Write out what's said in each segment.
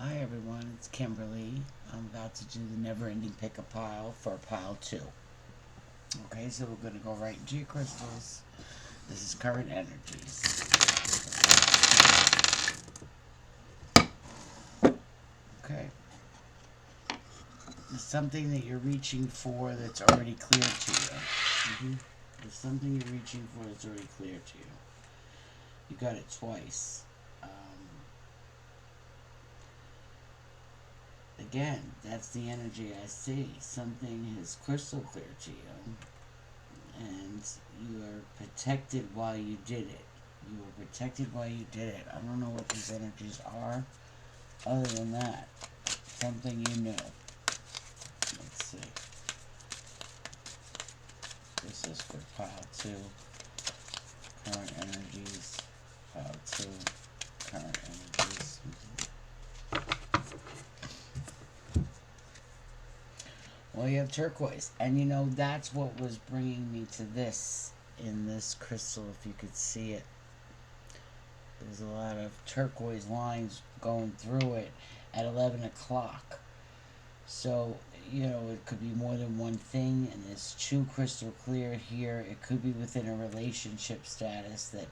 Hi everyone, it's Kimberly. I'm about to do the never ending pick a pile for pile 2. Okay, so we're going to go right into your crystals. This is current energies. Okay. There's something that you're reaching for that's already clear to you. There's something you're reaching for that's already clear to you. You got it twice. Again, that's the energy I see. Something is crystal clear to you, and you are protected while you did it. You were protected while you did it. I don't know what these energies are, other than that. Something you knew. Let's see. This is for pile 2. Current energies. Pile 2. Current energies. Well, you have turquoise. And you know, that's what was bringing me to this in this crystal, if you could see it. There's a lot of turquoise lines going through it at 11 o'clock. So, you know, it could be more than one thing, and it's too crystal clear here. It could be within a relationship status that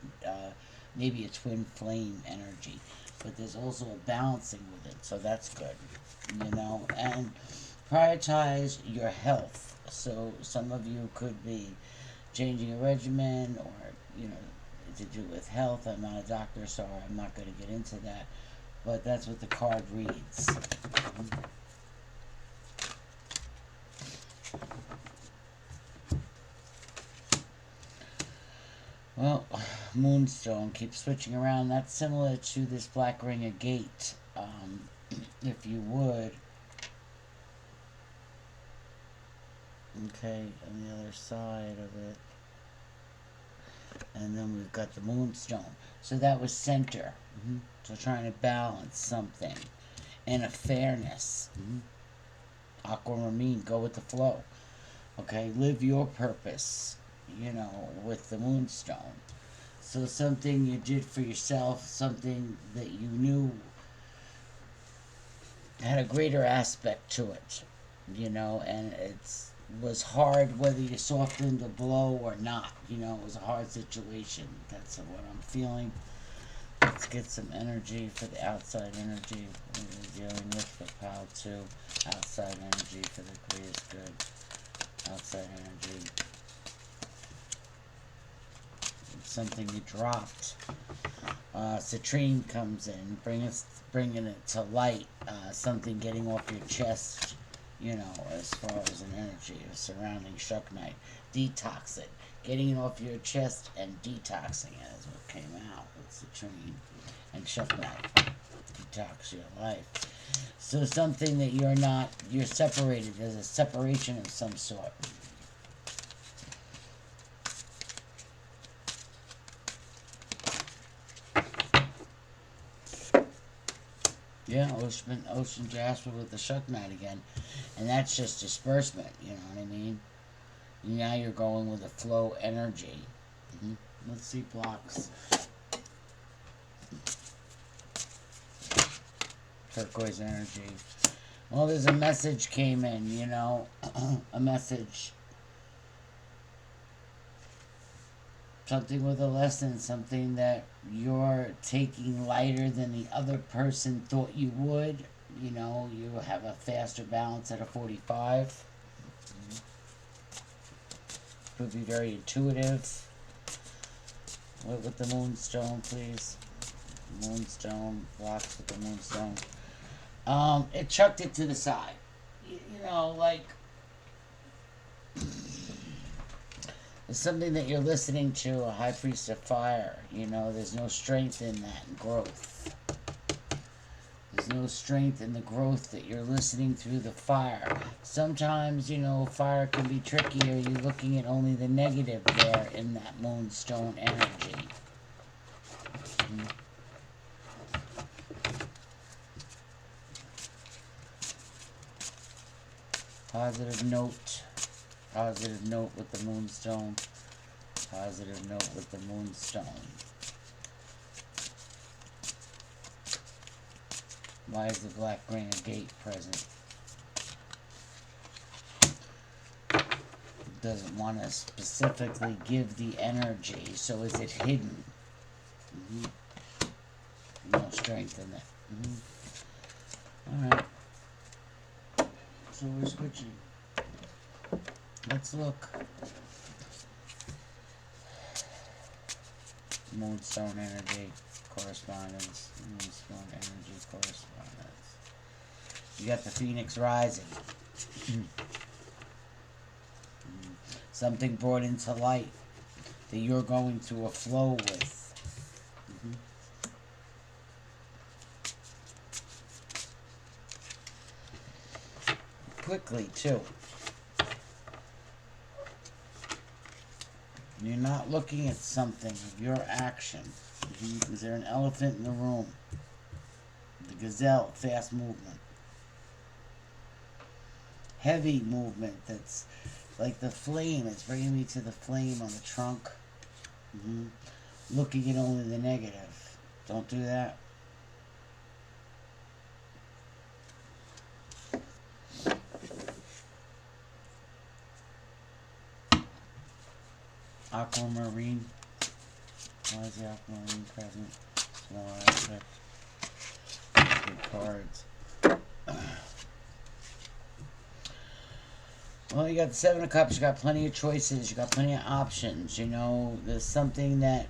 maybe a twin flame energy. But there's also a balancing with it, so that's good, you know. And prioritize your health. So some of you could be changing a regimen or, you know, to do with health. I'm not a doctor, so I'm not going to get into that. But that's what the card reads. Well, Moonstone keeps switching around. That's similar to this Black Ring Agate. If you would. Okay, on the other side of it. And then we've got the Moonstone. So that was center. So trying to balance something. And a fairness. Aquamarine, go with the flow. Okay, live your purpose, you know, with the Moonstone. So something you did for yourself, something that you knew had a greater aspect to it, you know, and it's was hard whether you softened the blow or not. You know, it was a hard situation. That's what I'm feeling. Let's get some energy for the outside energy we're dealing with for pile 2. Outside energy for the greatest good. Outside energy. Something you dropped. Citrine comes in, bringing it to light. Something getting off your chest, you know, as far as an energy surrounding Shuck Knight. Detox it. Getting it off your chest and detoxing it is what came out with Citrine and Shuck Knight. Detox your life. So something that you're separated. There's a separation of some sort. Yeah, Ocean Jasper with the Shuck Knight again. And that's just disbursement, you know what I mean? Now you're going with a flow energy. Let's see blocks. Turquoise energy. Well, there's a message came in, you know. A message. Something with a lesson, something that you're taking lighter than the other person thought you would. You know, you have a faster balance at a 45. Could be very intuitive. With the Moonstone, please. Moonstone, blocks with the Moonstone. It chucked it to the side. You know, like it's something that you're listening to, a High Priest of Fire. You know, there's no strength in that growth. There's no strength in the growth that you're listening through the fire. Sometimes, you know, fire can be trickier. You're looking at only the negative there in that Moonstone energy. Positive note. Positive note with the Moonstone. Positive note with the Moonstone. Why is the black ring a gate present? It doesn't want to specifically give the energy, so is it hidden? No strength in it. Alright. So we're switching. Let's look. Moonstone energy correspondence. Moonstone energy correspondence. You got the Phoenix rising. Something brought into light that you're going through a flow with. Quickly, too. You're not looking at something of your action. Is there an elephant in the room? The gazelle, fast movement. Heavy movement that's like the flame. It's bringing me to the flame on the trunk. Looking at only the negative. Don't do that. Aquamarine. Why is the aquamarine present? Small aspect. Good cards. Well, you got the Seven of Cups. You got plenty of choices. You got plenty of options. You know, there's something that,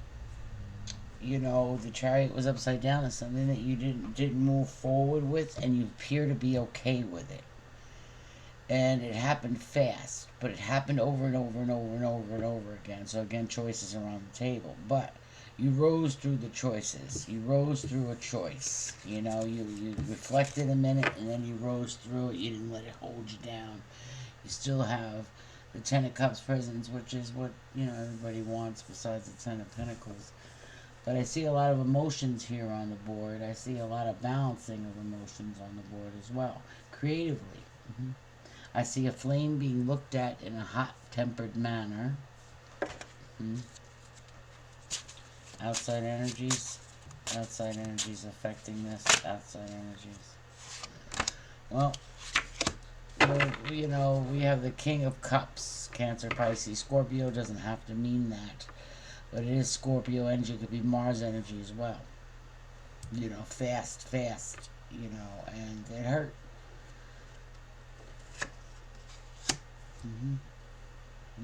you know, the Chariot was upside down. There's something that you didn't move forward with, and you appear to be okay with it. And it happened fast, but it happened over and over and over and over and over again. So again, choices around the table. But you rose through the choices. You rose through a choice. You know, you reflected a minute, and then you rose through it. You didn't let it hold you down. You still have the Ten of Cups presence, which is what, you know, everybody wants besides the Ten of Pentacles. But I see a lot of emotions here on the board. I see a lot of balancing of emotions on the board as well. Creatively. I see a flame being looked at in a hot-tempered manner. Outside energies. Outside energies affecting this. Outside energies. Well, you know, we have the King of Cups. Cancer, Pisces, Scorpio. Doesn't have to mean that. But it is Scorpio energy. It could be Mars energy as well. You know, fast. You know, and it hurt.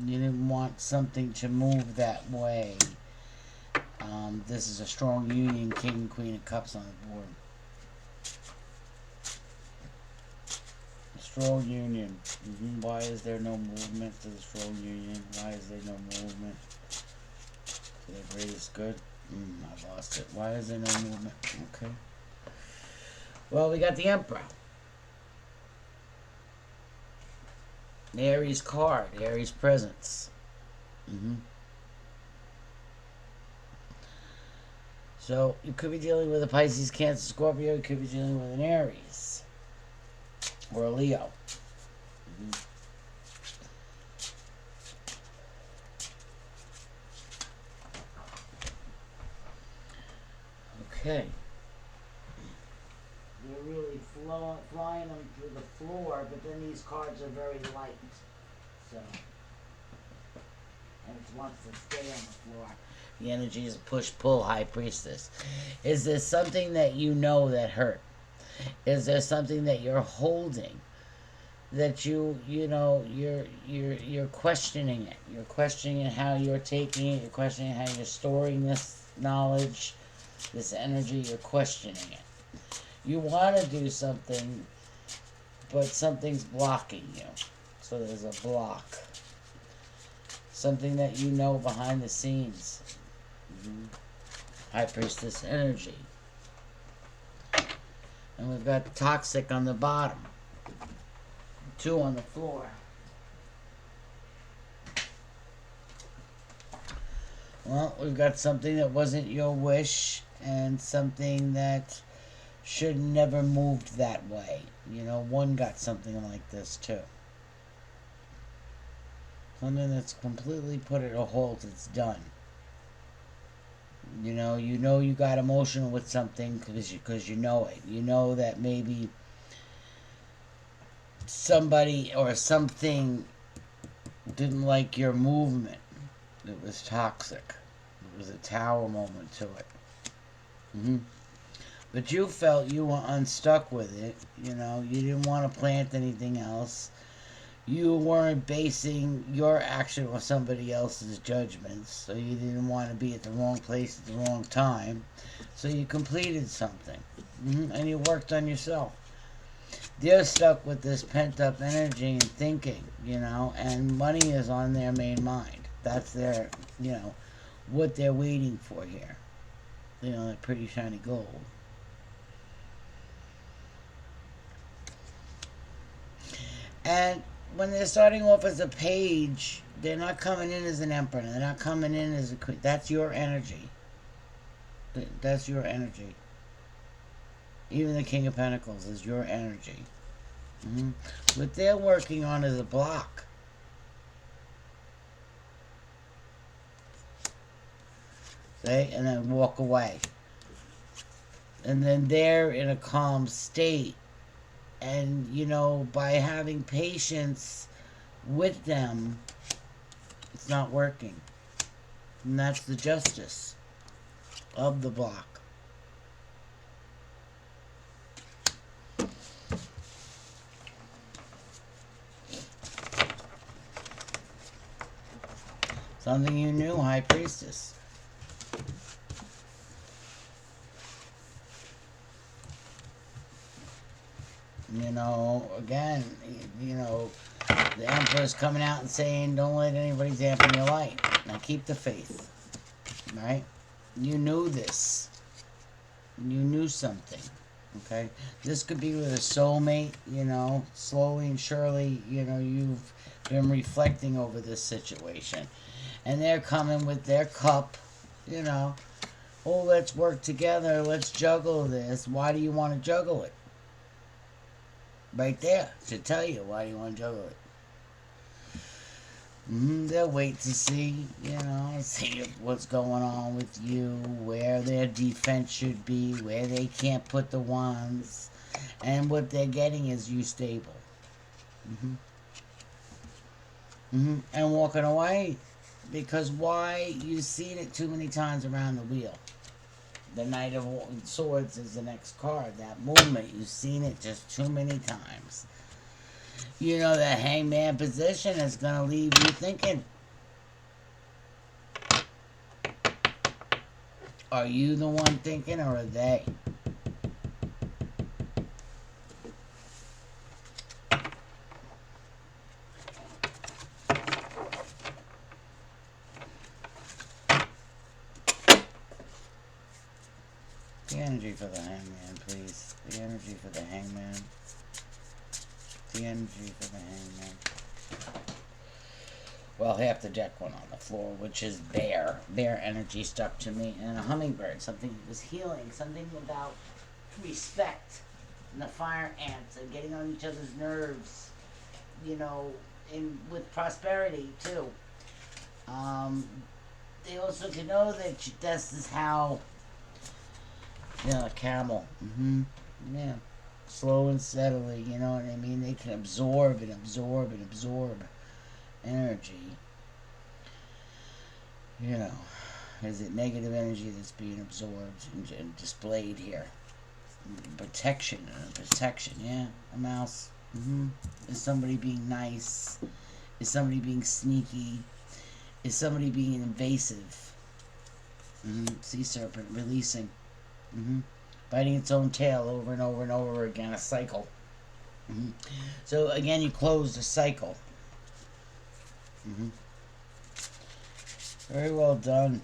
You didn't want something to move that way. This is a strong union. King and Queen of Cups on the board. A strong union. Why is there no movement to the strong union? Why is there no movement to the greatest good? I lost it. Why is there no movement? Okay. Well, we got the Emperor. The Aries card. Aries presence. So, you could be dealing with a Pisces, Cancer, Scorpio. You could be dealing with an Aries. Or a Leo. Okay. They're really flying them through the floor, but then these cards are very light. So, and it wants to stay on the floor. The energy is push-pull, High Priestess. Is there something that you know that hurt? Is there something that you're holding that you know, you're questioning it? You're questioning how you're taking it. You're questioning how you're storing this knowledge, this energy. You're questioning it. You want to do something, but something's blocking you. So there's a block. Something that you know behind the scenes. High Priestess energy. And we've got toxic on the bottom. 2 on the floor. Well, we've got something that wasn't your wish, and something that should never moved that way. You know, 1 got something like this too. Something that's completely put at a halt. It's done. You know you got emotional with something because you know it. You know that maybe somebody or something didn't like your movement. It was toxic. It was a tower moment to it. Hmm. But you felt you were unstuck with it. You didn't want to plant anything else. You weren't basing your action on somebody else's judgments, so you didn't want to be at the wrong place at the wrong time. So you completed something, and you worked on yourself. They're stuck with this pent up energy and thinking, and money is on their main mind. That's their, what they're waiting for here. That pretty shiny gold. And when they're starting off as a page, they're not coming in as an emperor. They're not coming in as a queen. That's your energy. That's your energy. Even the King of Pentacles is your energy. What they're working on is a block. See? And then walk away. And then they're in a calm state. And, by having patience with them, it's not working. And that's the justice of the block. Something you knew, High Priestess. Again, the Emperor's coming out and saying, don't let anybody dampen your light. Now keep the faith. Right? You knew this. You knew something. Okay? This could be with a soulmate, slowly and surely, you've been reflecting over this situation. And they're coming with their cup, oh, let's work together, let's juggle this. Why do you want to juggle it? Right there should tell you why you want to juggle it. They'll wait to see, see what's going on with you, where their defense should be, where they can't put the wands, and what they're getting is you stable. And walking away, because why? You've seen it too many times around the wheel. The Knight of Swords is the next card. That movement, you've seen it just too many times. The hangman position is going to leave you thinking. Are you the one thinking, or are they? The energy for the hangman, please. The energy for the hangman. The energy for the hangman. Well, half the deck went on the floor, which is bear. Bear energy stuck to me. And a hummingbird. Something that was healing. Something about respect. And the fire ants and getting on each other's nerves. With prosperity, too. They also can know that this is how... a camel. Yeah. Slow and steadily, you know what I mean? They can absorb and absorb and absorb energy. Is it negative energy that's being absorbed and displayed here? Protection, yeah. A mouse. Is somebody being nice? Is somebody being sneaky? Is somebody being invasive? Sea serpent releasing. Biting its own tail over and over and over again, a cycle. So again, you close the cycle. Very well done.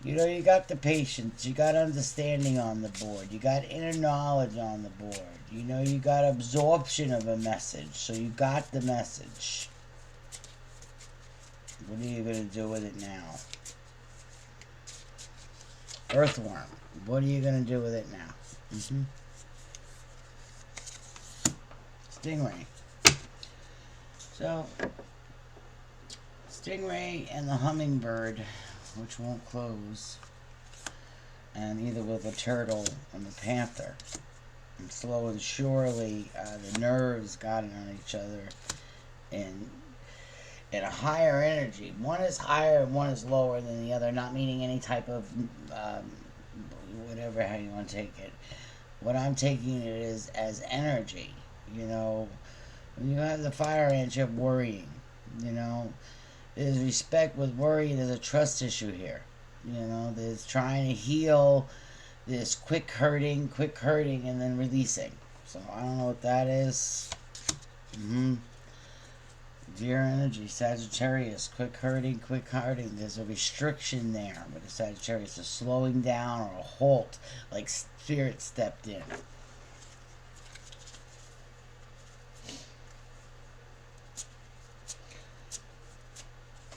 You got the patience, you got understanding on the board, you got inner knowledge on the board, you got absorption of a message, so you got the message. What are you going to do with it now? Earthworm, what are you going to do with it now? Stingray. So, Stingray and the hummingbird, which won't close, and either with a turtle and the panther. And slow and surely, the nerves got on each other, and in a higher energy. One is higher and one is lower than the other, not meaning any type of whatever, how you want to take it. What I'm taking it is as energy. You know, when you have the fire ant, you have worrying. You know, there's respect with worry. There's a trust issue here. You know, there's trying to heal this quick hurting, and then releasing. So I don't know what that is. Dear energy, Sagittarius, quick hurting. There's a restriction there with the Sagittarius, a slowing down or a halt, like spirit stepped in.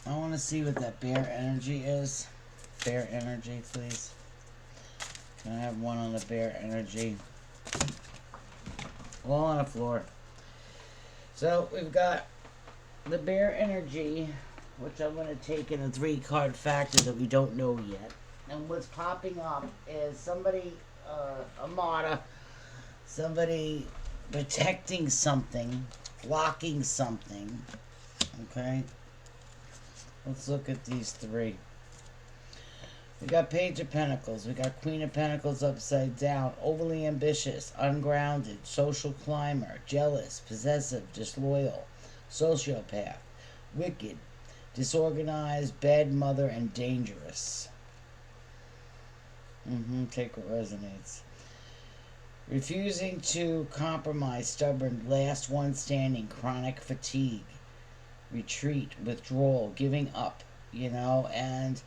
I want to see what that bear energy is. Bear energy, please. Can I have one on the bear energy? All on the floor. So we've got the bear energy, which I'm going to take in a 3-card factor that we don't know yet. And what's popping up is somebody, a martyr, somebody protecting something, blocking something. Okay? Let's look at these 3. We got Page of Pentacles. We got Queen of Pentacles upside down. Overly ambitious, ungrounded, social climber, jealous, possessive, disloyal, sociopath, wicked, disorganized, bad mother, and dangerous. Take what resonates. Refusing to compromise, stubborn, last one standing, chronic fatigue, retreat, withdrawal, giving up, you know, and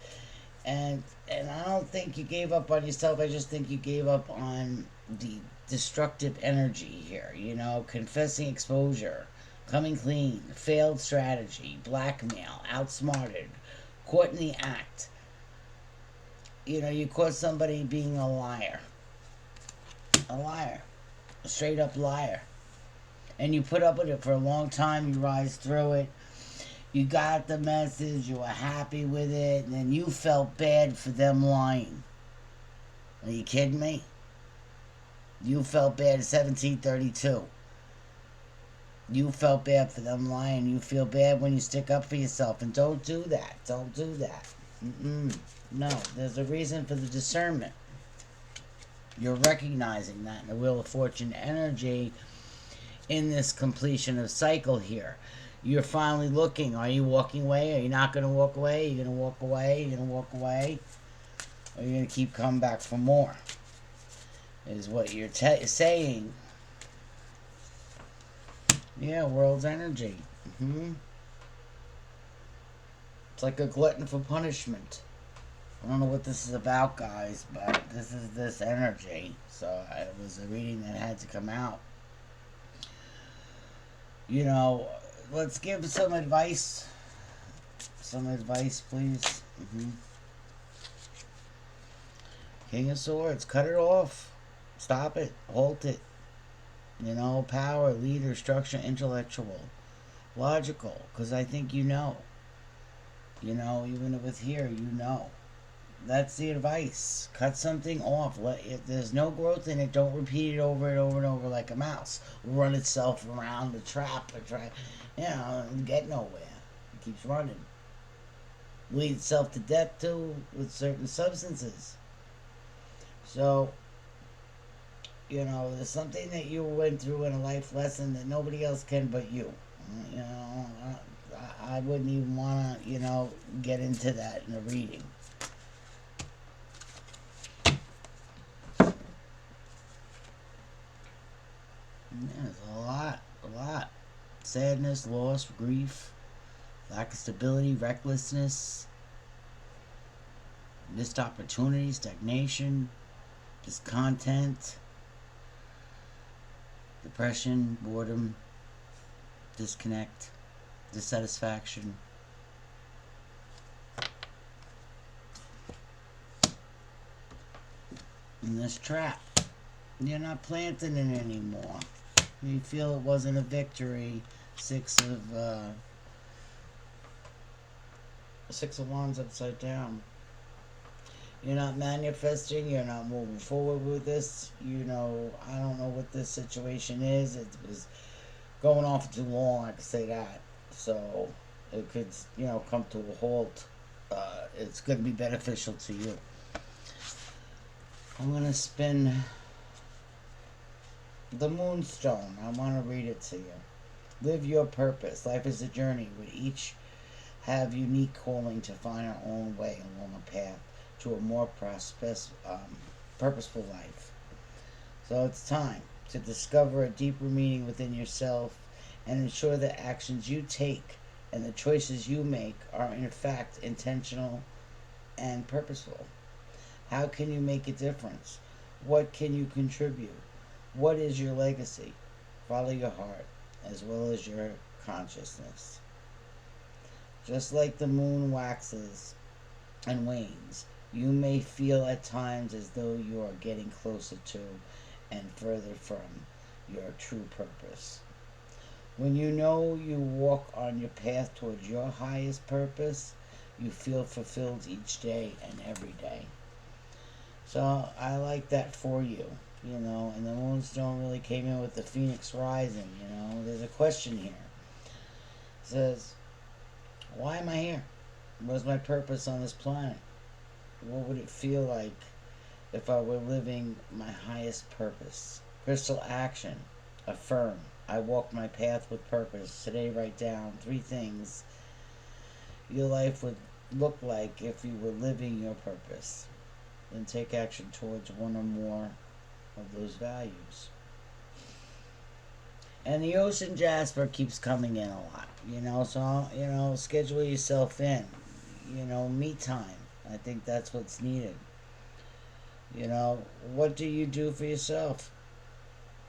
I don't think you gave up on yourself. I just think you gave up on the destructive energy here, you know, confessing exposure, coming clean, failed strategy, blackmail, outsmarted, caught in the act. You know, you caught somebody being a liar. A straight up liar. And you put up with it for a long time, you rise through it. You got the message, you were happy with it, and then you felt bad for them lying. Are you kidding me? You felt bad at 1732. You felt bad for them lying. You feel bad when you stick up for yourself. And don't do that. Don't do that. No, there's a reason for the discernment. You're recognizing that in the Wheel of Fortune energy in this completion of cycle here. You're finally looking. Are you walking away? Are you not going to walk away? Are you going to walk away? Are you going to walk away? Or are you going to keep coming back for more? Is what you're saying. Yeah, world's energy. It's like a glutton for punishment. I don't know what this is about, guys, but this is this energy. So it was a reading that had to come out. You know, let's give some advice. Some advice, please. King of Swords. Cut it off. Stop it. Halt it. You know, power, leader, structure, intellectual, logical. Because I think you know. You know, even with here, you know. That's the advice. Cut something off. If there's no growth in it, don't repeat it over and over and over like a mouse. Run itself around the trap or try, you know, and get nowhere. It keeps running. Lead itself to death too with certain substances. So, you know, there's something that you went through in a life lesson that nobody else can but you. You know, I wouldn't even want to, you know, get into that in a reading. There's a lot. Sadness, loss, grief, lack of stability, recklessness, missed opportunities, stagnation, discontent, depression, boredom, disconnect, dissatisfaction. In this trap, you're not planting it anymore. You feel it wasn't a victory. 6 of Six of Wands upside down. You're not manifesting. You're not moving forward with this. I don't know what this situation is. It was going on for too long. I could say that. So it could, come to a halt. It's going to be beneficial to you. I'm going to spin the Moonstone. I want to read it to you. Live your purpose. Life is a journey. We each have unique calling to find our own way along a path to a more purposeful life. So it's time to discover a deeper meaning within yourself and ensure the actions you take and the choices you make are in fact intentional and purposeful. How can you make a difference? What can you contribute? What is your legacy? Follow your heart as well as your consciousness. Just like the moon waxes and wanes, you may feel at times as though you are getting closer to and further from your true purpose. When you know you walk on your path towards your highest purpose, you feel fulfilled each day and every day. So I like that for you, and the Moonstone really came in with the Phoenix Rising, There's a question here. It says, why am I here? What's my purpose on this planet? What would it feel like if I were living my highest purpose? Crystal action. Affirm. I walk my path with purpose. Today write down 3 things your life would look like if you were living your purpose. Then take action towards one or more of those values. And the Ocean Jasper keeps coming in a lot, so, schedule yourself in, me time. I think that's what's needed. What do you do for yourself?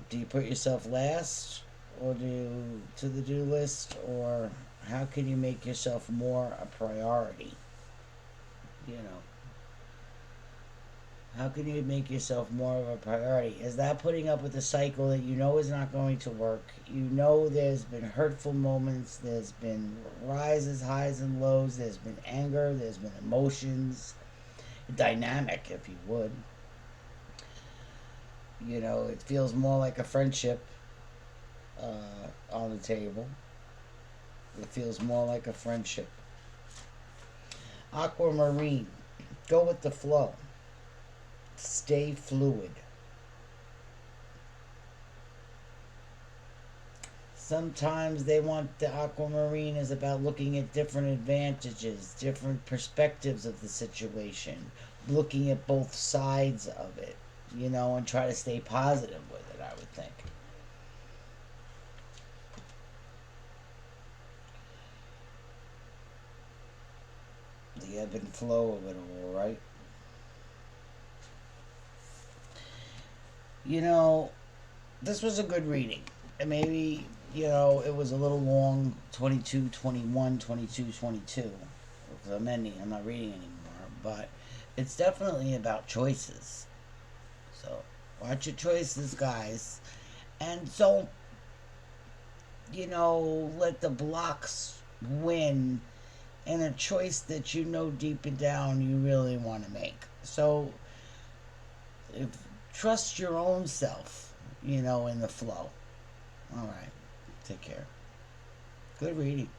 Do you put yourself last or to the do list, or how can you make yourself more a priority? How can you make yourself more of a priority? Is that putting up with a cycle that is not going to work? There's been hurtful moments, there's been rises, highs, and lows, there's been anger, there's been emotions, dynamic, if you would. It feels more like a friendship on the table. It feels more like a friendship. Aquamarine. Go with the flow. Stay fluid. Sometimes they want the Aquamarine is about looking at different advantages, different perspectives of the situation, looking at both sides of it, and try to stay positive with it, I would think. The ebb and flow of it all, right? This was a good reading. And maybe, it was a little long, 22, 21, 22, 22. Because I'm not reading anymore. But it's definitely about choices. So, watch your choices, guys. And don't, let the blocks win in a choice that deep and down you really want to make. So, trust your own self, in the flow. All right. Take care. Good reading.